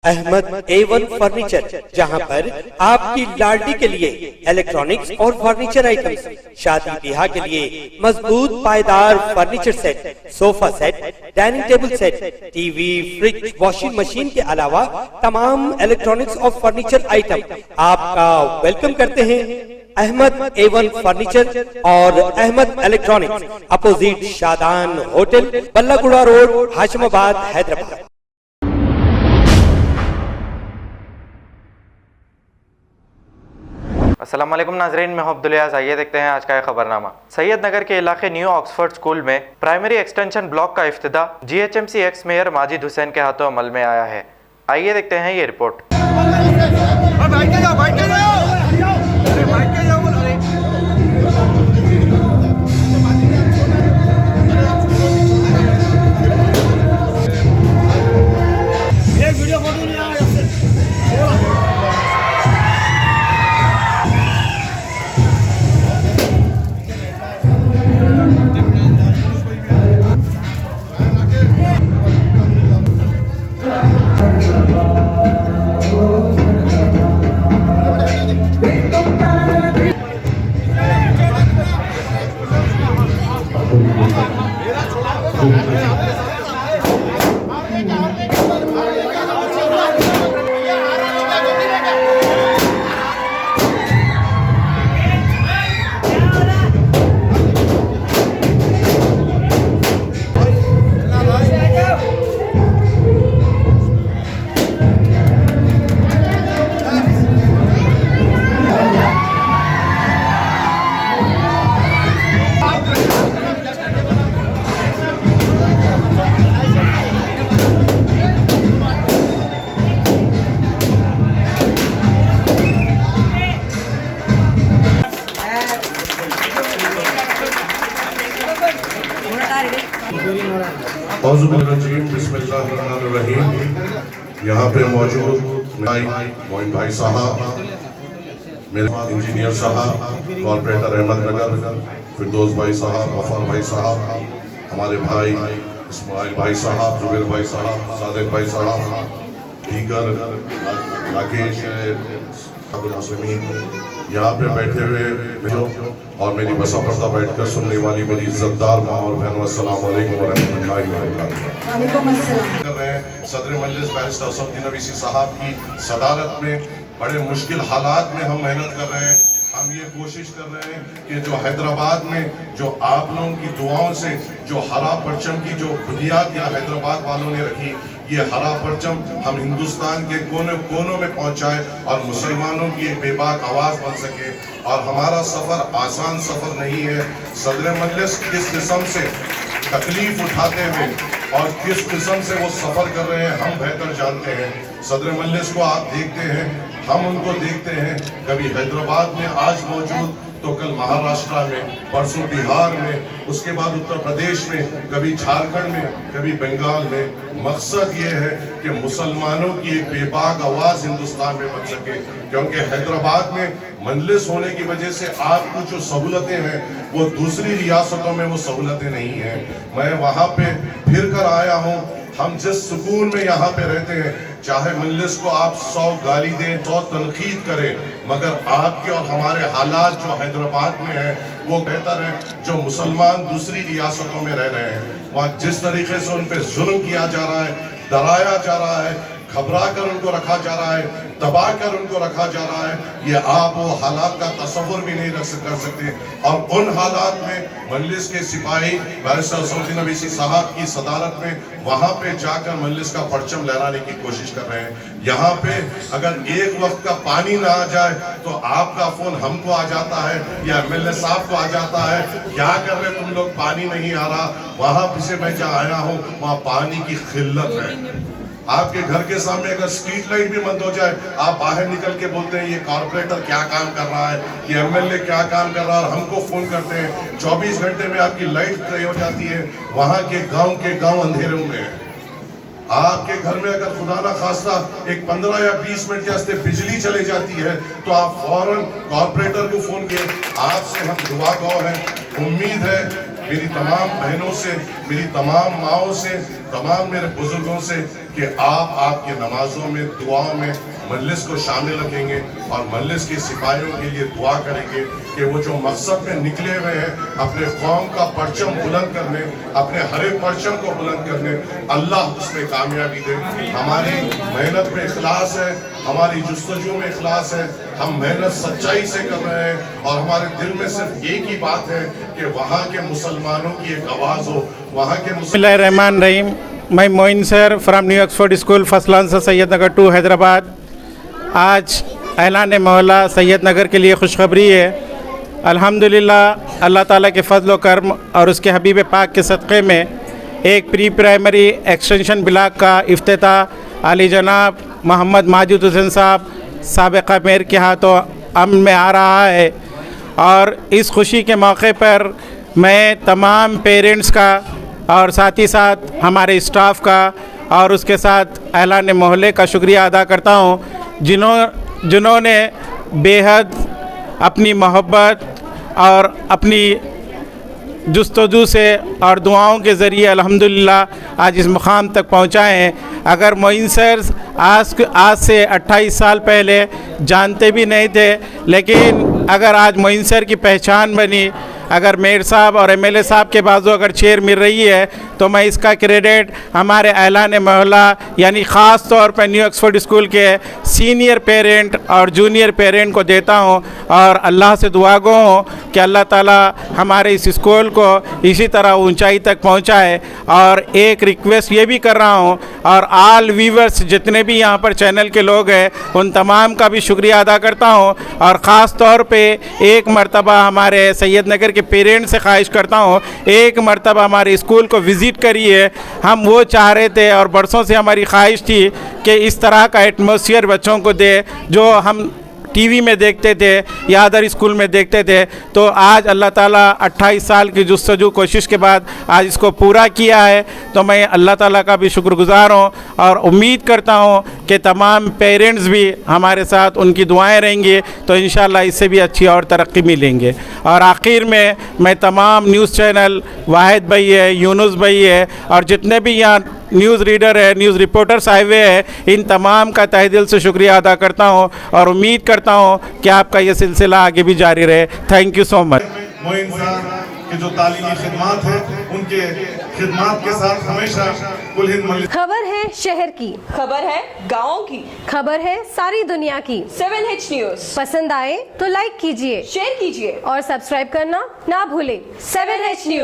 Ahmad A1 furniture, جہاں پر آپ کی لاڈلی کے لیے الیکٹرانکس اور فرنیچر آئٹمز، شادی بیاہ کے لیے مضبوط پائیدار فرنیچر سیٹ، صوفہ set, dining table set, T V, fridge, washing machine کے علاوہ تمام الیکٹرانکس اور فرنیچر آئٹم آپ کا ویلکم کرتے ہیں۔ احمد A1 فرنیچر اور Ahmed electronics, opposite Shadan hotel, بلہ گڑا روڈ، ہاشم آباد، حیدرآباد۔ السلام علیکم ناظرین، میں ہوں عبدالیاز۔ آئیے دیکھتے ہیں آج کا خبر نامہ۔ سید نگر کے علاقے نیو آکسفورڈ اسکول میں پرائمری ایکسٹینشن بلاک کا افتتاح GHMC ایکس میئر ماجد حسین کے ہاتھوں عمل میں آیا ہے۔ آئیے دیکھتے ہیں یہ رپورٹ۔ بسم اللہ الرحمن الرحیم۔ یہاں پہ موجود معین بھائی صاحب، میرے انجینئر صاحب، کارپوریٹر احمد نگر، فردوس بھائی صاحب، غفار بھائی صاحب، ہمارے بھائی اسماعیل بھائی صاحب، زبیر بھائی صاحب، صادق بھائی صاحب، دیگر راکیش المسلمین، یہاں پہ بیٹھے ہوئے اور میری بسا پردہ بیٹھ کر سننے والی میری عزتدار ماں اور بہنوں، السلام علیکم ورحمۃ اللہ وبرکاتہ۔ وعلیکم السلام۔ کر رہے ہیں صدر مجلس بیرسٹر اسد الدین اویسی صاحب کی صدارت میں بڑے مشکل حالات میں ہم محنت کر رہے ہیں۔ ہم یہ کوشش کر رہے ہیں کہ جو حیدرآباد میں جو آپ لوگوں کی دعاؤں سے جو ہرا پرچم کی جو بنیاد یا حیدرآباد والوں نے رکھی، یہ ہرا پرچم ہم ہندوستان کے کونوں میں پہنچائے اور مسلمانوں کی ایک بے باک آواز بن سکے۔ اور ہمارا سفر آسان سفر نہیں ہے۔ صدر مجلس کس قسم سے تکلیف اٹھاتے ہوئے اور کس قسم سے وہ سفر کر رہے ہیں ہم بہتر جانتے ہیں۔ صدر مجلس کو آپ دیکھتے ہیں، ہم ان کو دیکھتے ہیں، کبھی حیدرآباد میں آج موجود تو کل مہاراشٹرا میں، پرسوں بہار میں، اس کے بعد اتر پردیش میں، کبھی جھارکھنڈ میں، کبھی بنگال میں۔ مقصد یہ ہے کہ مسلمانوں کی ایک بے باک آواز ہندوستان میں بن سکے، کیونکہ حیدرآباد میں مجلس ہونے کی وجہ سے آپ کو جو سہولتیں ہیں وہ دوسری ریاستوں میں وہ سہولتیں نہیں ہیں۔ میں وہاں پہ پھر کر آیا ہوں۔ ہم جس سکون میں یہاں پہ رہتے ہیں، چاہے مجلس کو آپ 100 گالی دیں، 100 تنقید کریں، مگر آپ کے اور ہمارے حالات جو حیدرآباد میں ہیں وہ بہتر ہیں جو مسلمان دوسری ریاستوں میں رہ رہے ہیں۔ وہاں جس طریقے سے ان پہ ظلم کیا جا رہا ہے، ڈرایا جا رہا ہے، گھبرا کر ان کو رکھا جا رہا ہے، دبا کر ان کو رکھا جا رہا ہے، یہ آپ وہ حالات کا تصور بھی نہیں کر سکتے۔ اور ان حالات میں مجلس کے سپاہی بیرسٹر اسد الدین اویسی صاحب کی صدارت میں وہاں پہ جا کر مجلس کا پرچم لہرانے کی کوشش کر رہے ہیں۔ یہاں پہ اگر ایک وقت کا پانی نہ آ جائے تو آپ کا فون ہم کو آ جاتا ہے یا MLA صاحب کو آ جاتا ہے، کیا کر رہے تم لوگ، پانی نہیں آ رہا۔ وہاں سے میں جہاں آیا ہوں وہاں پانی کی قلت ہے۔ آپ کے گھر کے سامنے اگر اسٹریٹ لائٹ بھی بند ہو جائے، آپ باہر نکل کے بولتے ہیں یہ کارپوریٹر کیا کام کر رہا ہے، یہ MLA کیا کام کر رہا ہے، اور ہم کو فون کرتے ہیں 24 گھنٹے میں آپ کی لائٹ کھڑی ہو جاتی ہے۔ وہاں کے گاؤں اندھیروں میں ہیں۔ آپ کے گھر میں اگر خدا نہ خواستہ ایک 15 یا 20 منٹ کے واسطے بجلی چلے جاتی ہے تو آپ فوراً کارپوریٹر کو فون کیے۔ آپ سے ہم دعا گو ہیں، امید ہے میری تمام بہنوں سے، میری تمام ماؤں سے، تمام میرے بزرگوں سے کہ آپ کی نمازوں میں دعاؤں میں مجلس کو شامل رکھیں گے اور مجلس کے سپاہیوں کے لیے دعا کریں گے کہ وہ جو مقصد میں نکلے ہوئے ہیں اپنے قوم کا پرچم بلند کرنے، اپنے ہرے پرچم کو بلند کرنے، اللہ اس میں کامیابی دے۔ ہماری محنت میں اخلاص ہے، ہماری جستجو میں اخلاص ہے، ہم محنت سچائی سے کر رہے ہیں اور ہمارے دل میں صرف ایک ہی بات ہے کہ وہاں کے مسلمانوں کی ایک آواز ہو، وہاں کے بسم اللہ الرحمن الرحیم۔ میں Moin sir from New Oxford School First Lancer Syed Nagar 2 Hyderabad. آج اعلان محلہ سید نگر کے لیے خوشخبری ہے۔ الحمدللہ اللہ تعالیٰ کے فضل و کرم اور اس کے حبیب پاک کے صدقے میں ایک پری پرائمری ایکسٹینشن بلاک کا افتتاح علی جناب محمد ماجد حسین صاحب سابقہ میئر کے ہاتھوں عمل میں آ رہا ہے، اور اس خوشی کے موقع پر میں تمام پیرنٹس کا اور ساتھ ہی ساتھ ہمارے اسٹاف کا اور اس کے ساتھ اعلان محلے کا شکریہ ادا کرتا ہوں، جنہوں نے بے حد اپنی محبت اور اپنی جستجو سے اور دعاؤں کے ذریعے الحمدللہ آج اس مقام تک پہنچائے ہیں۔ اگر معین سر آج سے 28 سال پہلے جانتے بھی نہیں تھے، لیکن اگر آج معین سر کی پہچان بنی، اگر میئر صاحب اور ایم ایل اے صاحب کے بازو اگر چیئر مل رہی ہے تو میں اس کا کریڈٹ ہمارے اعلان محلہ یعنی خاص طور پر نیو آکسفورڈ اسکول کے سینئر پیرنٹ اور جونیئر پیرنٹ کو دیتا ہوں، اور اللہ سے دعا گو ہوں کہ اللہ تعالیٰ ہمارے اس اسکول کو اسی طرح اونچائی تک پہنچائے۔ اور ایک ریکویسٹ یہ بھی کر رہا ہوں، اور آل ویورز جتنے بھی یہاں پر چینل کے لوگ ہیں ان تمام کا بھی شکریہ ادا کرتا ہوں، اور خاص طور پہ ایک مرتبہ ہمارے سید نگر کے پیرنٹ سے خواہش کرتا ہوں ایک مرتبہ ہمارے اسکول کو وزٹ کریے۔ ہم وہ چاہ رہے تھے اور برسوں سے ہماری خواہش تھی کہ اس طرح کا ایٹماسفیئر بچوں کو دے جو ہم ٹی وی میں دیکھتے تھے یا ادر اسکول میں دیکھتے تھے۔ تو آج اللہ تعالیٰ 28 سال کی جستجو کوشش کے بعد آج اس کو پورا کیا ہے، تو میں اللہ تعالیٰ کا بھی شکر گزار ہوں، اور امید کرتا ہوں کہ تمام پیرنٹس بھی ہمارے ساتھ ان کی دعائیں رہیں گی تو انشاءاللہ اس سے بھی اچھی اور ترقی ملیں گے۔ اور آخر میں تمام نیوز چینل، واحد بھائی ہے، یونس بھائی ہے، اور جتنے بھی یہاں نیوز ریڈر ہے، نیوز رپورٹرز آئے ہوئے ہیں، ان تمام کا تہ دل سے شکریہ ادا کرتا ہوں اور امید کرتا ہوں کہ آپ کا یہ سلسلہ آگے بھی جاری رہے۔ تھینک یو سو مچ۔ معین صاحب کی جو تعلیمی خدمات ہیں ان کے خدمات کے ساتھ ہمیشہ کل ہند مجلس۔ خبر ہے شہر کی، خبر ہے گاؤں کی، خبر ہے ساری دنیا کی۔ 7H نیوز پسند آئے تو لائک کیجئے، شیئر کیجئے اور سبسکرائب کرنا نہ بھولیں۔ 7H news.